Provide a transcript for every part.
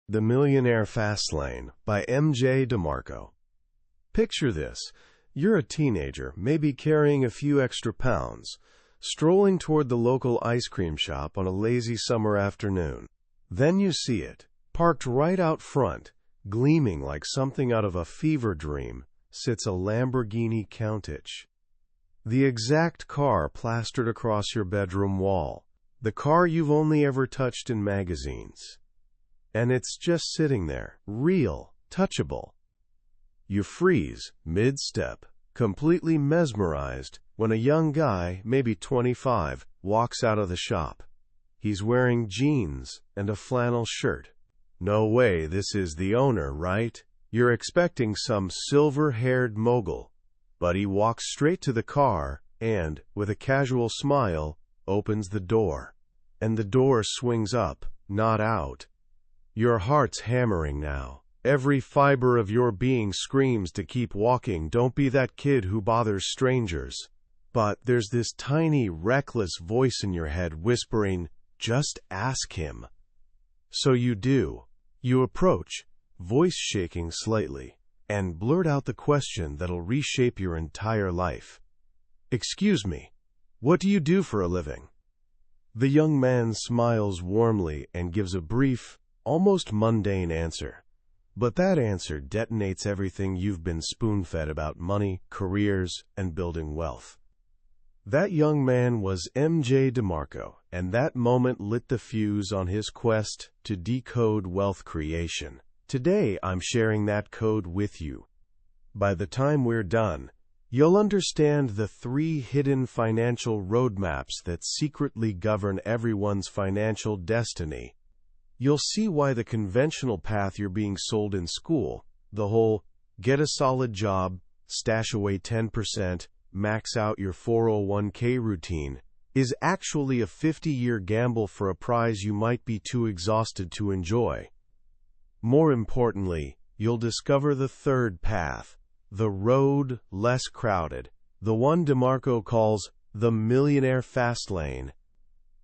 The Millionaire Fastlane by DeMarco. Picture this. You're a teenager, maybe carrying a few extra pounds, strolling toward the local ice cream shop on a lazy summer afternoon. Then you see it, parked right out front, gleaming like something out of a fever dream, sits a Lamborghini Countach. The exact car plastered across your bedroom wall. The car you've only ever touched in magazines. And it's just sitting there, real, touchable. You freeze, mid-step, completely mesmerized, when a young guy, maybe 25, walks out of the shop. He's wearing jeans and a flannel shirt. No way, this is the owner, right? You're expecting some silver-haired mogul. But he walks straight to the car and, with a casual smile, opens the door. And the door swings up, not out. Your heart's hammering now. Every fiber of your being screams to keep walking. Don't be that kid who bothers strangers. But there's this tiny, reckless voice in your head whispering, just ask him. So you do. You approach, voice shaking slightly, and blurt out the question that'll reshape your entire life. Excuse me, what do you do for a living? The young man smiles warmly and gives a brief, almost mundane answer. But that answer detonates everything you've been spoon-fed about money, careers, and building wealth. That young man was DeMarco, and that moment lit the fuse on his quest to decode wealth creation. Today, I'm sharing that code with you. By the time we're done, you'll understand the 3 hidden financial roadmaps that secretly govern everyone's financial destiny. You'll see why the conventional path you're being sold in school, the whole get a solid job, stash away 10%, max out your 401k routine, is actually a 50-year gamble for a prize you might be too exhausted to enjoy. More importantly, you'll discover the 3rd path, the road less crowded, the one DeMarco calls the Millionaire Fastlane.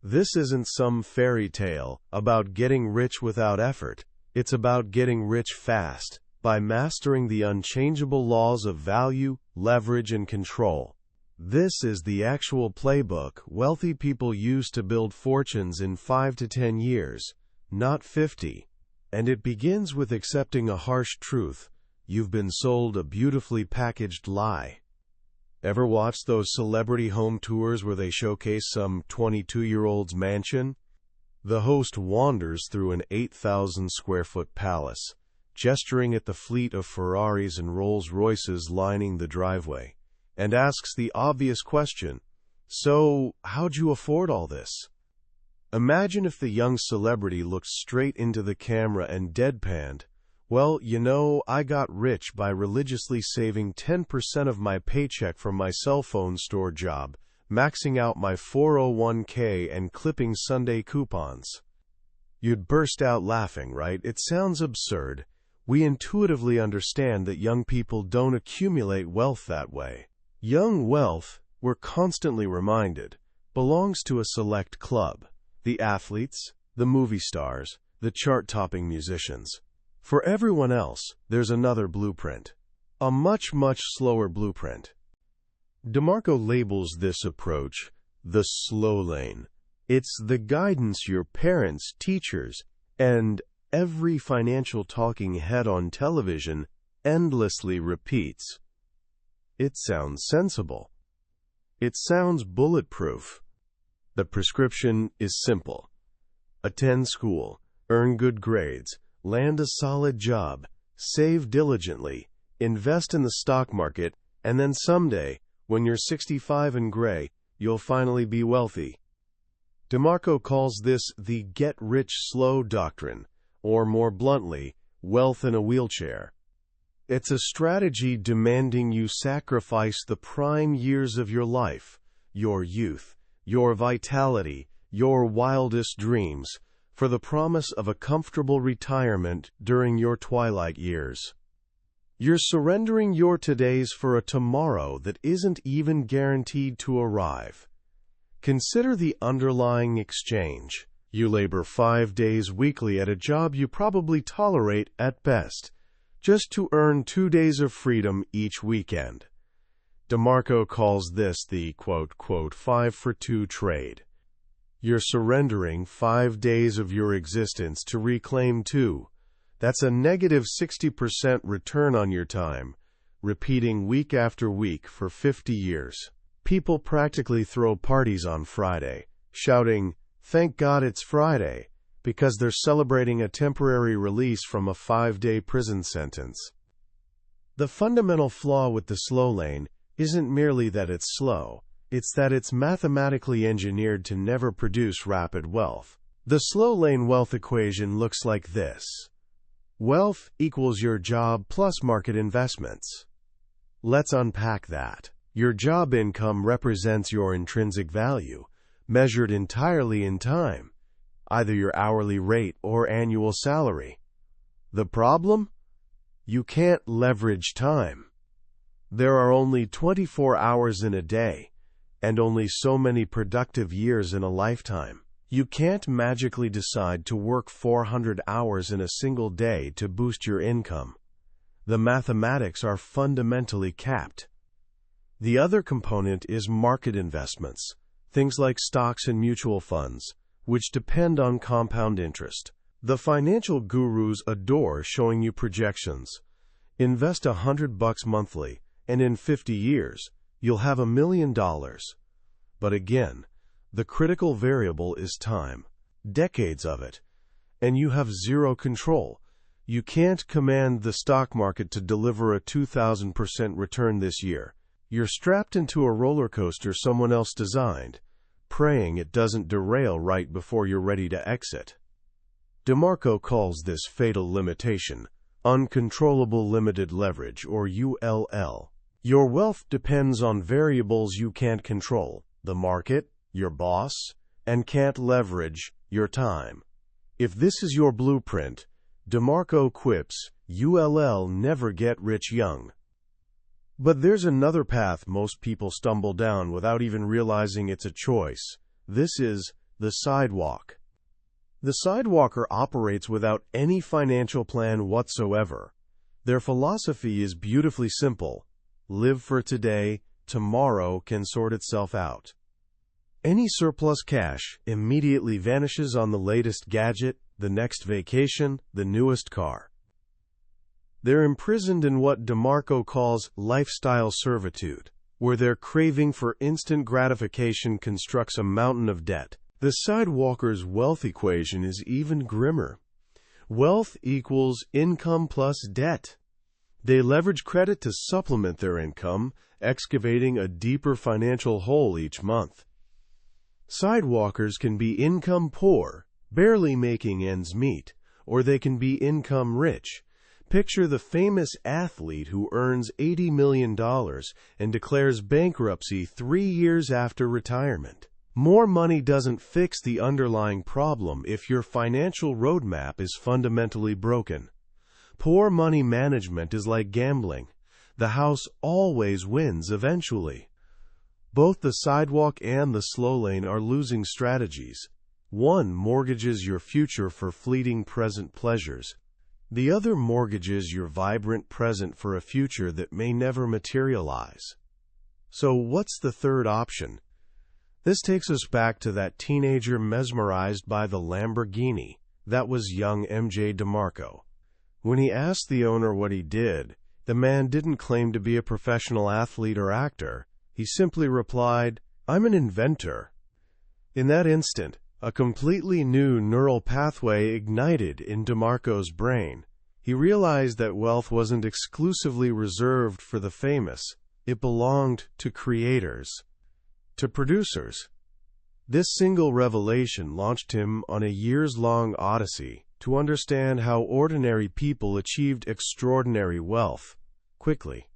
This isn't some fairy tale about getting rich without effort. It's about getting rich fast, by mastering the unchangeable laws of value, leverage, and control. This is the actual playbook wealthy people use to build fortunes in 5 to 10 years, not 50. And it begins with accepting a harsh truth. You've been sold a beautifully packaged lie. Ever watched those celebrity home tours where they showcase some 22-year-old's mansion? The host wanders through an 8,000-square-foot palace, gesturing at the fleet of Ferraris and Rolls-Royces lining the driveway, and asks the obvious question, so, how'd you afford all this? Imagine if the young celebrity looked straight into the camera and deadpanned, well, you know, I got rich by religiously saving 10% of my paycheck from my cell phone store job, maxing out my 401k and clipping Sunday coupons. You'd burst out laughing, right? It sounds absurd. We intuitively understand that young people don't accumulate wealth that way. Young wealth, we're constantly reminded, belongs to a select club. The athletes, the movie stars, the chart-topping musicians. For everyone else, there's another blueprint. A much, much slower blueprint. DeMarco labels this approach the Slowlane. It's the guidance your parents, teachers, and every financial talking head on television endlessly repeats. It sounds sensible. It sounds bulletproof. The prescription is simple. Attend school, earn good grades, land a solid job, save diligently, invest in the stock market, and then someday, when you're 65 and gray, you'll finally be wealthy. DeMarco calls this the get-rich-slow doctrine, or more bluntly, wealth in a wheelchair. It's a strategy demanding you sacrifice the prime years of your life, your youth, your vitality, your wildest dreams, for the promise of a comfortable retirement during your twilight years. You're surrendering your todays for a tomorrow that isn't even guaranteed to arrive. Consider the underlying exchange. You labor 5 days weekly at a job you probably tolerate at best, just to earn 2 days of freedom each weekend. DeMarco calls this the quote, 5 for 2 trade. You're surrendering 5 days of your existence to reclaim 2. That's a negative 60% return on your time, repeating week after week for 50 years. People practically throw parties on Friday, shouting, "Thank God it's Friday," because they're celebrating a temporary release from a 5-day prison sentence. The fundamental flaw with the Slowlane isn't merely that it's slow, it's that it's mathematically engineered to never produce rapid wealth. The Slowlane wealth equation looks like this. Wealth equals your job plus market investments. Let's unpack that. Your job income represents your intrinsic value, measured entirely in time, either your hourly rate or annual salary. The problem? You can't leverage time. There are only 24 hours in a day, and only so many productive years in a lifetime. You can't magically decide to work 400 hours in a single day to boost your income. The mathematics are fundamentally capped. The other component is market investments, things like stocks and mutual funds, which depend on compound interest. The financial gurus adore showing you projections. Invest $100 monthly, and in 50 years, you'll have $1 million. But again, the critical variable is time, decades of it, and you have zero control. You can't command the stock market to deliver a 2,000% return this year. You're strapped into a roller coaster someone else designed, praying it doesn't derail right before you're ready to exit. DeMarco calls this fatal limitation, uncontrollable limited leverage, or ULL. Your wealth depends on variables you can't control, the market, your boss, and can't leverage, your time. If this is your blueprint, DeMarco quips, ULL never get rich young. But there's another path most people stumble down without even realizing it's a choice. This is the sidewalk. The sidewalker operates without any financial plan whatsoever. Their philosophy is beautifully simple. Live for today, tomorrow can sort itself out. Any surplus cash immediately vanishes on the latest gadget, the next vacation, the newest car. They're imprisoned in what DeMarco calls lifestyle servitude, where their craving for instant gratification constructs a mountain of debt. The sidewalker's wealth equation is even grimmer. Wealth equals income plus debt. They leverage credit to supplement their income, excavating a deeper financial hole each month. Sidewalkers can be income poor, barely making ends meet, or they can be income rich. Picture the famous athlete who earns $80 million and declares bankruptcy 3 years after retirement. More money doesn't fix the underlying problem if your financial roadmap is fundamentally broken. Poor money management is like gambling. The house always wins eventually. Both the sidewalk and the Slowlane are losing strategies. One mortgages your future for fleeting present pleasures. The other mortgages your vibrant present for a future that may never materialize. So what's the third option? This takes us back to that teenager mesmerized by the Lamborghini. That was young MJ DeMarco. When he asked the owner what he did, the man didn't claim to be a professional athlete or actor. He simply replied, "I'm an inventor." In that instant, a completely new neural pathway ignited in DeMarco's brain. He realized that wealth wasn't exclusively reserved for the famous. It belonged to creators, to producers. This single revelation launched him on a years-long odyssey to understand how ordinary people achieved extraordinary wealth quickly.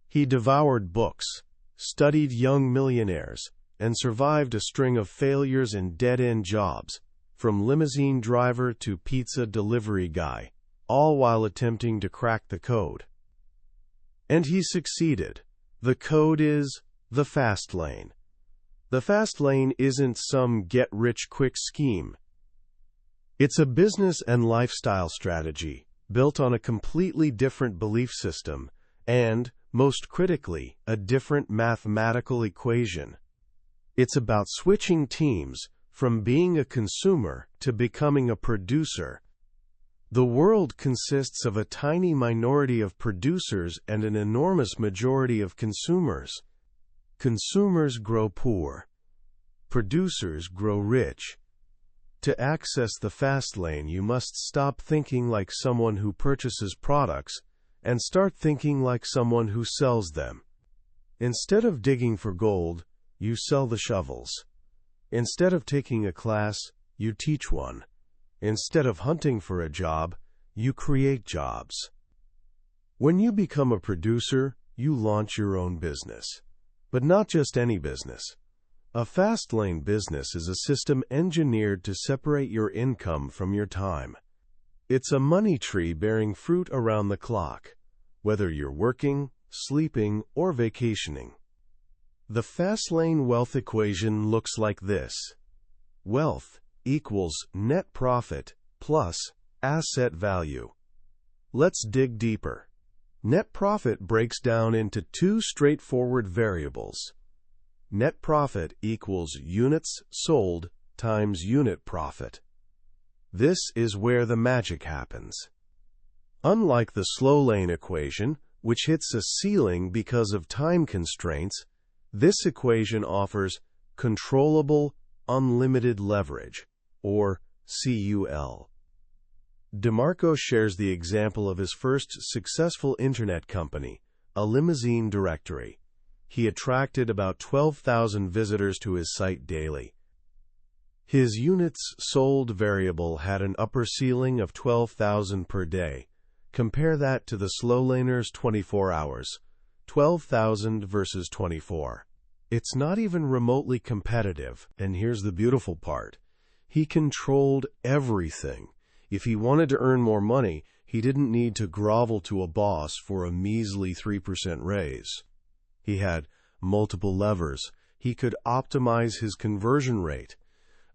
He devoured books, studied young millionaires, and survived a string of failures and dead-end jobs, from limousine driver to pizza delivery guy, all while attempting to crack the code. And he succeeded. The code is the fast lane. The fast lane isn't some get-rich-quick scheme. It's a business and lifestyle strategy built on a completely different belief system and, most critically, a different mathematical equation. It's about switching teams from being a consumer to becoming a producer. The world consists of a tiny minority of producers and an enormous majority of consumers. Consumers grow poor. Producers grow rich. To access the fast lane, you must stop thinking like someone who purchases products and start thinking like someone who sells them. Instead of digging for gold, you sell the shovels. Instead of taking a class, you teach one. Instead of hunting for a job, you create jobs. When you become a producer, you launch your own business. But not just any business. A fast lane business is a system engineered to separate your income from your time. It's a money tree bearing fruit around the clock, whether you're working, sleeping, or vacationing. The fast lane wealth equation looks like this. Wealth equals net profit plus asset value. Let's dig deeper. Net profit breaks down into two straightforward variables. Net profit equals units sold times unit profit. This is where the magic happens. Unlike the Slowlane equation, which hits a ceiling because of time constraints, this equation offers controllable, unlimited leverage, or CUL. DeMarco shares the example of his first successful internet company, a limousine directory. He attracted about 12,000 visitors to his site daily. His units sold variable had an upper ceiling of 12,000 per day. Compare that to the Slowlaner's 24 hours, 12,000 versus 24. It's not even remotely competitive, and here's the beautiful part. He controlled everything. If he wanted to earn more money, he didn't need to grovel to a boss for a measly 3% raise. He had multiple levers. He could optimize his conversion rate.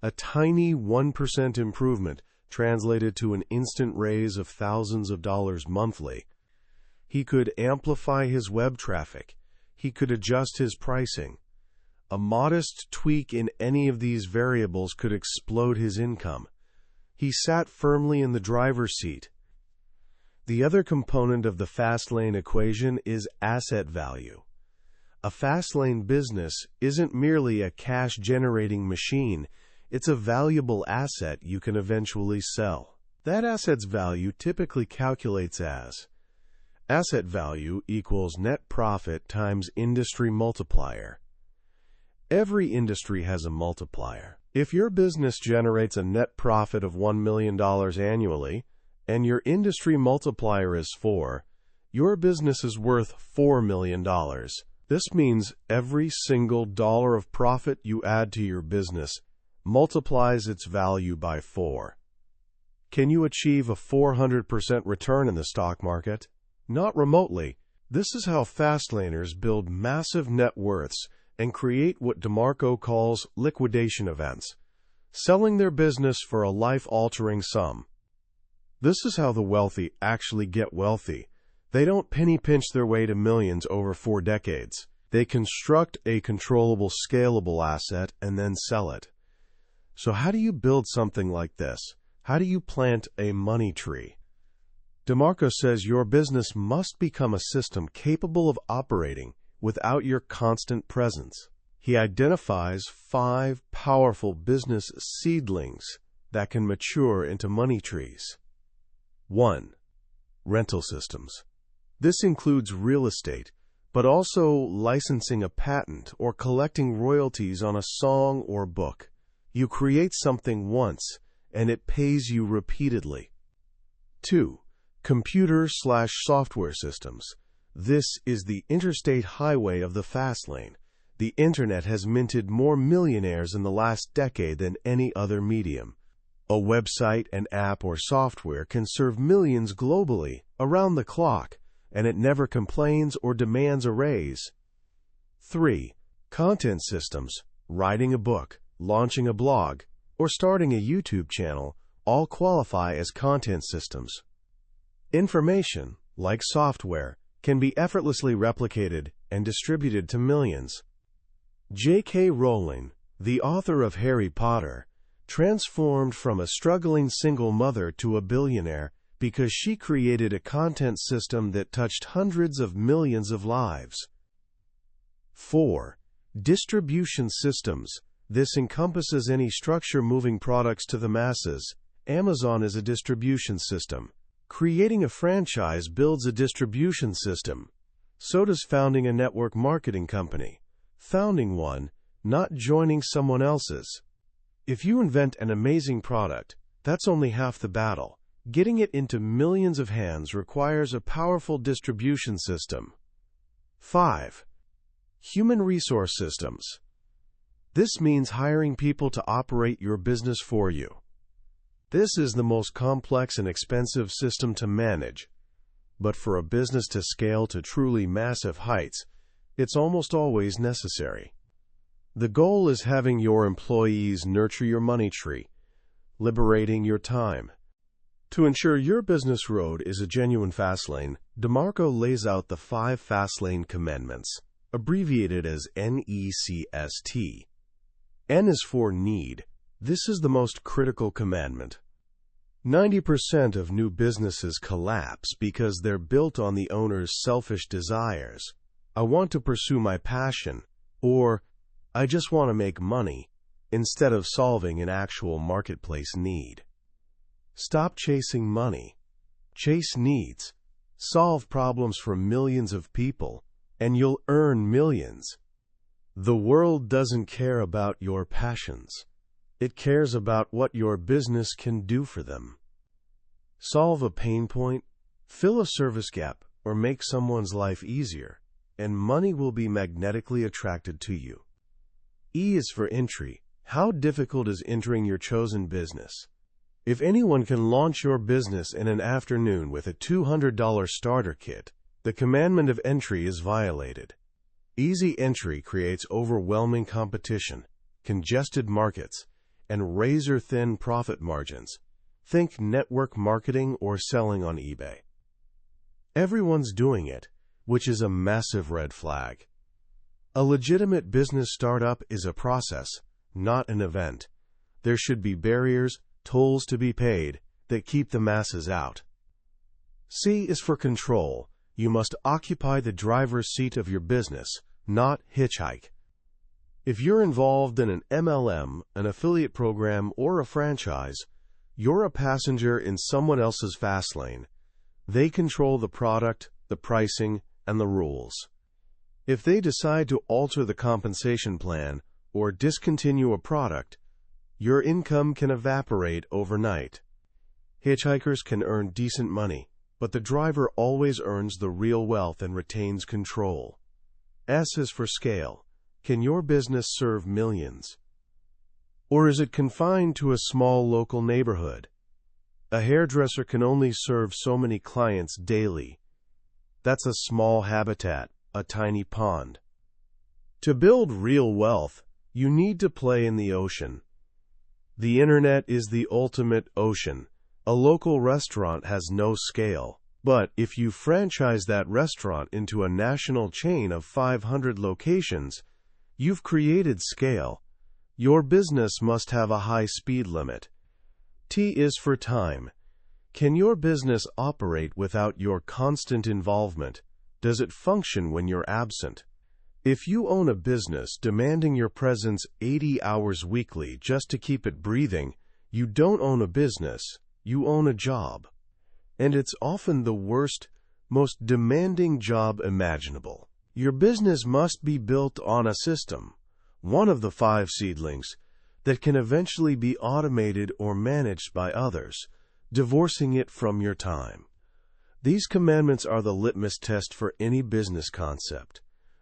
A tiny 1% improvement translated to an instant raise of thousands of dollars monthly. He could amplify his web traffic. He could adjust his pricing. A modest tweak in any of these variables could explode his income. He sat firmly in the driver's seat. The other component of the fast lane equation is asset value. A fast lane business isn't merely a cash-generating machine. It's a valuable asset you can eventually sell. That asset's value typically calculates as asset value equals net profit times industry multiplier. Every industry has a multiplier. If your business generates a net profit of $1 million annually, and your industry multiplier is 4, your business is worth $4 million. This means every single dollar of profit you add to your business multiplies its value by 4. Can you achieve a 400% return in the stock market? Not remotely. This is how fastlaners build massive net worths and create what DeMarco calls liquidation events, selling their business for a life-altering sum. This is how the wealthy actually get wealthy. They don't penny-pinch their way to millions over 4 decades. They construct a controllable, scalable asset and then sell it. So how do you build something like this? How do you plant a money tree? DeMarco says your business must become a system capable of operating without your constant presence. He identifies 5 powerful business seedlings that can mature into money trees. 1. Rental systems. This includes real estate, but also licensing a patent or collecting royalties on a song or book. You create something once, and it pays you repeatedly. 2. Computer/software systems. This is the interstate highway of the fast lane. The internet has minted more millionaires in the last decade than any other medium. A website, an app, or software can serve millions globally, around the clock, and it never complains or demands a raise. 3. Content systems. writing a book, launching a blog, or starting a YouTube channel all qualify as content systems. Information, like software, can be effortlessly replicated and distributed to millions. J.K. Rowling, the author of Harry Potter, transformed from a struggling single mother to a billionaire because she created a content system that touched hundreds of millions of lives. 4. Distribution systems. This encompasses any structure moving products to the masses. Amazon is a distribution system. Creating a franchise builds a distribution system. So does founding a network marketing company. Founding one, not joining someone else's. If you invent an amazing product, that's only half the battle. Getting it into millions of hands requires a powerful distribution system. 5. Human resource systems. This means hiring people to operate your business for you. This is the most complex and expensive system to manage, but for a business to scale to truly massive heights, it's almost always necessary. The goal is having your employees nurture your money tree, liberating your time. To ensure your business road is a genuine Fastlane, DeMarco lays out the 5 Fastlane commandments, abbreviated as NECST. N is for need. This is the most critical commandment. 90% of new businesses collapse because they're built on the owner's selfish desires. I want to pursue my passion, or I just want to make money, instead of solving an actual marketplace need. Stop chasing money. Chase needs. Solve problems for millions of people, and you'll earn millions. The world doesn't care about your passions. It cares about what your business can do for them. Solve a pain point, fill a service gap, or make someone's life easier, and money will be magnetically attracted to you. E is for entry. How difficult is entering your chosen business? If anyone can launch your business in an afternoon with a $200 starter kit, the commandment of entry is violated. Easy entry creates overwhelming competition, congested markets, and razor-thin profit margins. Think network marketing or selling on eBay. Everyone's doing it, which is a massive red flag. A legitimate business startup is a process, not an event. There should be barriers, tolls to be paid, that keep the masses out. C is for control. You must occupy the driver's seat of your business, not hitchhike. If you're involved in an MLM, an affiliate program, or a franchise, you're a passenger in someone else's fast lane. They control the product, the pricing, and the rules. If they decide to alter the compensation plan or discontinue a product, your income can evaporate overnight. Hitchhikers can earn decent money, but the driver always earns the real wealth and retains control. S is for scale. Can your business serve millions? Or is it confined to a small local neighborhood? A hairdresser can only serve so many clients daily. That's a small habitat, a tiny pond. To build real wealth, you need to play in the ocean. The internet is the ultimate ocean. A local restaurant has no scale. But if you franchise that restaurant into a national chain of 500 locations, you've created scale. Your business must have a high speed limit. T is for time. Can your business operate without your constant involvement? Does it function when you're absent? If you own a business demanding your presence 80 hours weekly just to keep it breathing, you don't own a business, you own a job. And it's often the worst, most demanding job imaginable. Your business must be built on a system, one of the 5 seedlings, that can eventually be automated or managed by others, divorcing it from your time. These commandments are the litmus test for any business concept.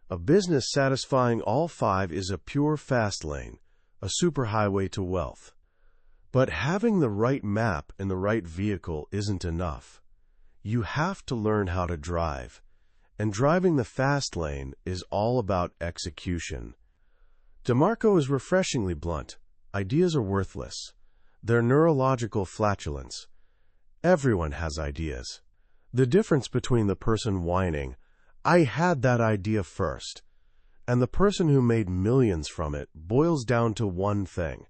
A business satisfying all 5 is a pure fast lane, a superhighway to wealth. But having the right map and the right vehicle isn't enough. You have to learn how to drive. And driving the fast lane is all about execution. DeMarco is refreshingly blunt. Ideas are worthless. They're neurological flatulence. Everyone has ideas. The difference between the person whining, "I had that idea first," and the person who made millions from it boils down to one thing: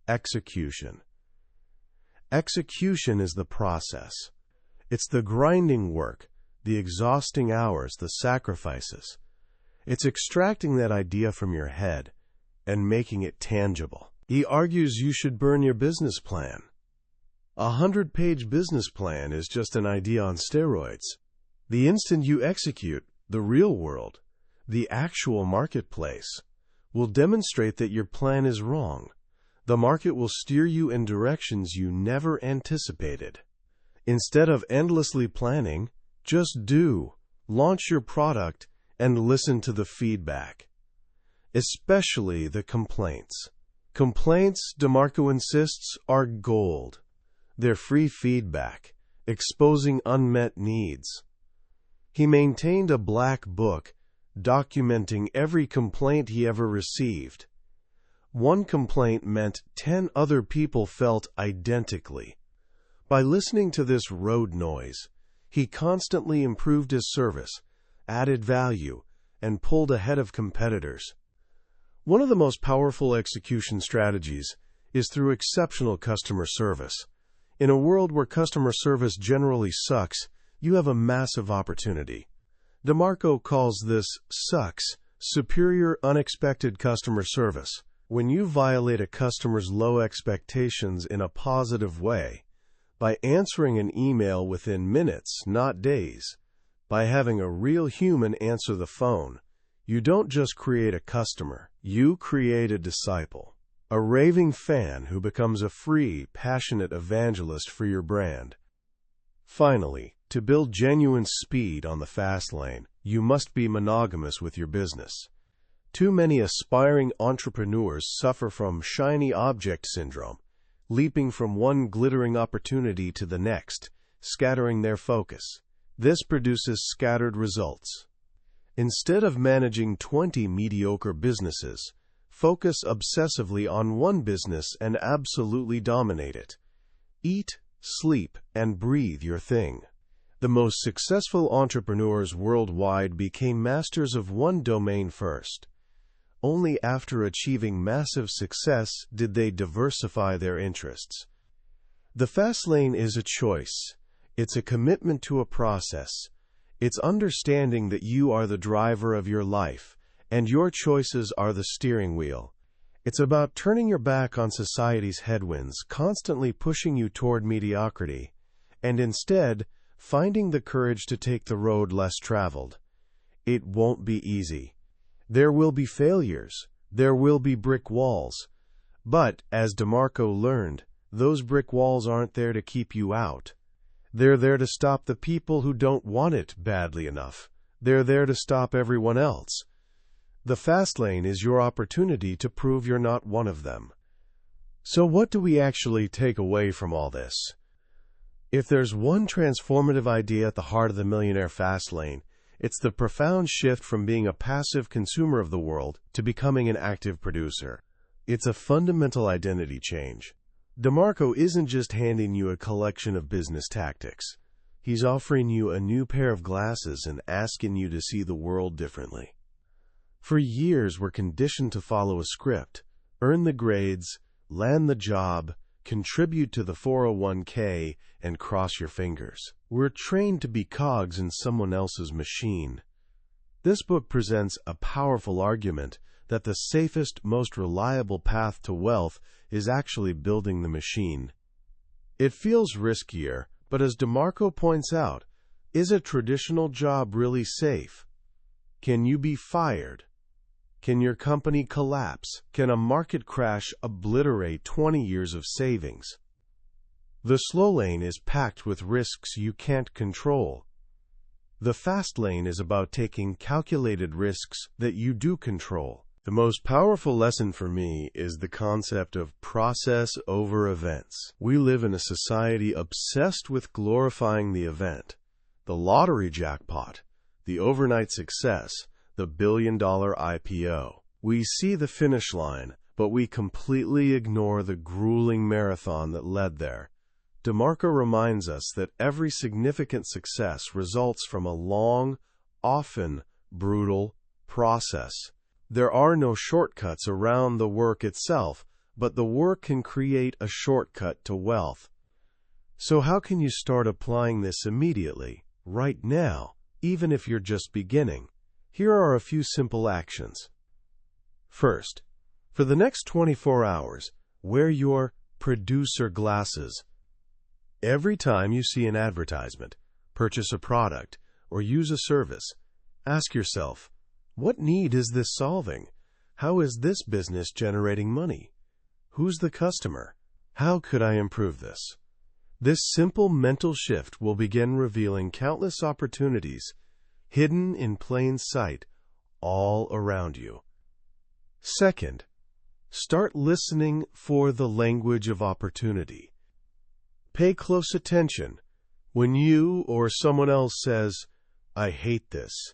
execution. Execution is the process. It's the grinding work, the exhausting hours, the sacrifices. It's extracting that idea from your head and making it tangible. He argues you should burn your business plan. A 100-page business plan is just an idea on steroids. The instant you execute, the real world, the actual marketplace, will demonstrate that your plan is wrong. The market will steer you in directions you never anticipated. Instead of endlessly planning, just do. Launch your product and listen to the feedback. Especially the complaints. Complaints, DeMarco insists, are gold. They're free feedback, exposing unmet needs. He maintained a black book documenting every complaint he ever received. One complaint meant 10 other people felt identically. By listening to this road noise, he constantly improved his service, added value, and pulled ahead of competitors. One of the most powerful execution strategies is through exceptional customer service. In a world where customer service generally sucks, you have a massive opportunity. DeMarco calls this sucks superior unexpected customer service. When you violate a customer's low expectations in a positive way, by answering an email within minutes, not days, by having a real human answer the phone, you don't just create a customer, you create a disciple, a raving fan who becomes a free, passionate evangelist for your brand. Finally, to build genuine speed on the fast lane, you must be monogamous with your business. Too many aspiring entrepreneurs suffer from shiny object syndrome, leaping from one glittering opportunity to the next, scattering their focus. This produces scattered results. Instead of managing 20 mediocre businesses, focus obsessively on one business and absolutely dominate it. Eat, sleep, and breathe your thing. The most successful entrepreneurs worldwide became masters of one domain first. Only after achieving massive success did they diversify their interests. The fast lane is a choice. It's a commitment to a process. It's understanding that you are the driver of your life, and your choices are the steering wheel. It's about turning your back on society's headwinds, constantly pushing you toward mediocrity, and instead finding the courage to take the road less traveled. It won't be easy. There will be failures. There will be brick walls. But, as DeMarco learned, those brick walls aren't there to keep you out. They're there to stop the people who don't want it badly enough. They're there to stop everyone else. The fast lane is your opportunity to prove you're not one of them. So what do we actually take away from all this? If there's one transformative idea at the heart of the Millionaire Fastlane, it's the profound shift from being a passive consumer of the world to becoming an active producer. It's a fundamental identity change. DeMarco isn't just handing you a collection of business tactics. He's offering you a new pair of glasses and asking you to see the world differently. For years, we're conditioned to follow a script, earn the grades, land the job, contribute to the 401k, and cross your fingers. We're trained to be cogs in someone else's machine. This book presents a powerful argument that the safest, most reliable path to wealth is actually building the machine. It feels riskier, but as DeMarco points out, is a traditional job really safe? Can you be fired? Can your company collapse? Can a market crash obliterate 20 years of savings? The slow lane is packed with risks you can't control. The fast lane is about taking calculated risks that you do control. The most powerful lesson for me is the concept of process over events. We live in a society obsessed with glorifying the event, the lottery jackpot, the overnight success, the billion-dollar IPO. We see the finish line, but we completely ignore the grueling marathon that led there. DeMarco reminds us that every significant success results from a long, often brutal process. There are no shortcuts around the work itself, but the work can create a shortcut to wealth. So how can you start applying this immediately, right now, even if you're just beginning? Here are a few simple actions. First, for the next 24 hours, wear your producer glasses. Every time you see an advertisement, purchase a product, or use a service, ask yourself, what need is this solving? How is this business generating money? Who's the customer? How could I improve this? This simple mental shift will begin revealing countless opportunities hidden in plain sight all around you. Second, start listening for the language of opportunity. Pay close attention when you or someone else says, "I hate this,"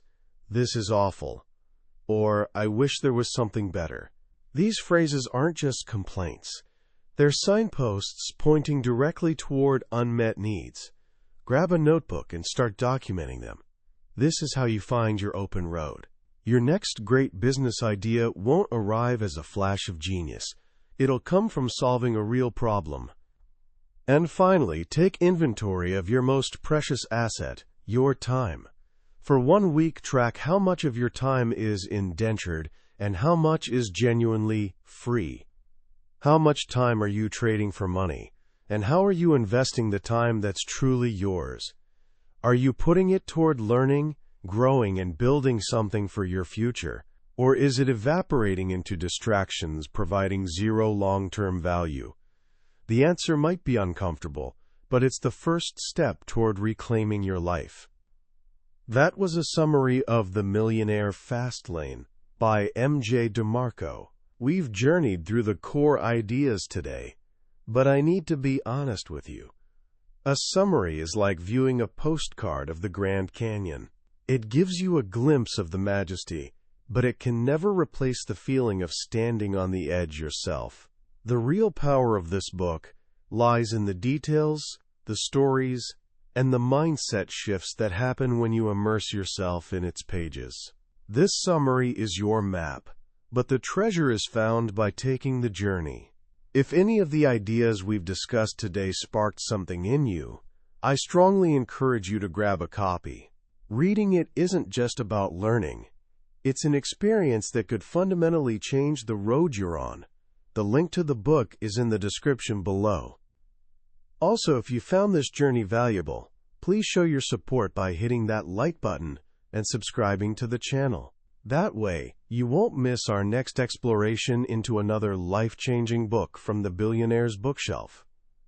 "This is awful," or "I wish there was something better." These phrases aren't just complaints. They're signposts pointing directly toward unmet needs. Grab a notebook and start documenting them. This is how you find your open road. Your next great business idea won't arrive as a flash of genius. It'll come from solving a real problem. And finally, take inventory of your most precious asset, your time. For 1 week, track how much of your time is indentured and how much is genuinely free. How much time are you trading for money? And how are you investing the time that's truly yours? Are you putting it toward learning, growing, and building something for your future? Or is it evaporating into distractions, providing zero long-term value? The answer might be uncomfortable, but it's the first step toward reclaiming your life. That was a summary of The Millionaire Fastlane by M.J. DeMarco. We've journeyed through the core ideas today, but I need to be honest with you. A summary is like viewing a postcard of the Grand Canyon. It gives you a glimpse of the majesty, but it can never replace the feeling of standing on the edge yourself. The real power of this book lies in the details, the stories, and the mindset shifts that happen when you immerse yourself in its pages. This summary is your map, but the treasure is found by taking the journey. If any of the ideas we've discussed today sparked something in you, I strongly encourage you to grab a copy. Reading it isn't just about learning. It's an experience that could fundamentally change the road you're on. The link to the book is in the description below. Also, if you found this journey valuable, please show your support by hitting that like button and subscribing to the channel. That way, you won't miss our next exploration into another life-changing book from the billionaire's bookshelf.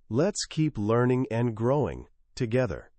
Let's keep learning and growing together.